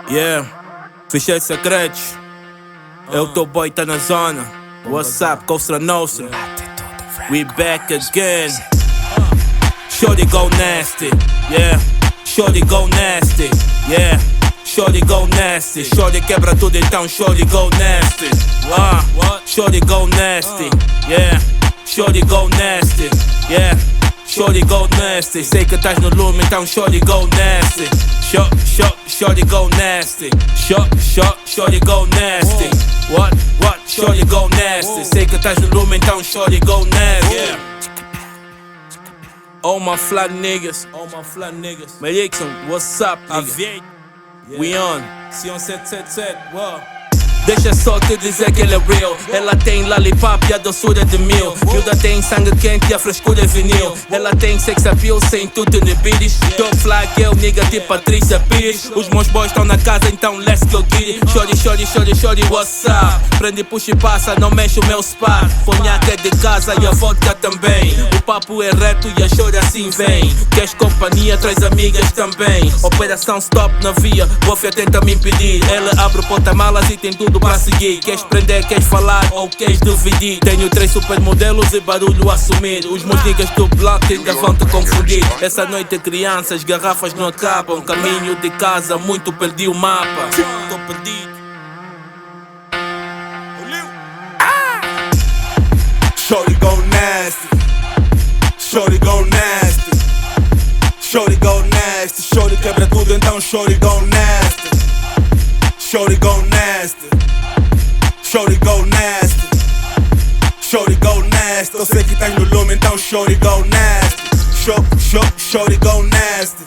Yeah, ficheiros secretos. Eu tô boy, tá na zona. What's up, Costa Nostra? We back again. Shorty go nasty, yeah. Shorty go nasty, yeah. Shorty go nasty. Shorty quebra tudo, então shorty go nasty. Shorty go nasty, yeah. Shorty go nasty, yeah. Shorty go nasty. Sei que estás no lume, então shorty go nasty. Shorty go nasty. Shorty go nasty. What? Shorty go nasty. Sei que estás no lume, então shorty go nasty. All my fly niggas. Melixon, what's up, nigga? We on. Sion 777, wow. Deixa só te dizer que ele é real. Ela tem lollipop e a doçura de mil. Hilda tem sangue quente e a frescura é vinil. Ela tem sex appeal sem tudo inibides. Top fly girl, nigga tipo Patrícia Pires. Os meus boys estão na casa, então let's go get it. Shorty, what's up? Prende, puxa e passa, não mexe o meu spa. Fonhaca é de casa e a vodka também. O papo é reto e a chora assim vem. Queres companhia, traz amigas também. Operação stop na via, Bofia tenta me impedir. Ela abre o porta-malas e tem tudo pra seguir. Queres prender, queres falar ou queres dividir? Tenho 3 supermodelos e barulho a assumir. Os meus niggas do bloco ainda vão te confundir. Essa noite crianças, garrafas não acabam. Caminho de casa, muito perdi o mapa. Tô perdido. Shorty go nasty. Shorty go nasty. Shorty go nasty. Shorty quebra tudo, então shorty go nasty. Shorty go nasty. Shorty go nasty. Shorty go nasty. Eu sei que tá no lume, então shorty go nasty. Shorty go nasty.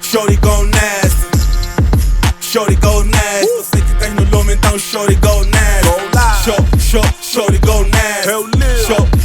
Shorty go nasty. Shorty go nasty. Eu sei que tá no lume, então shorty go nasty. Shorty go nasty.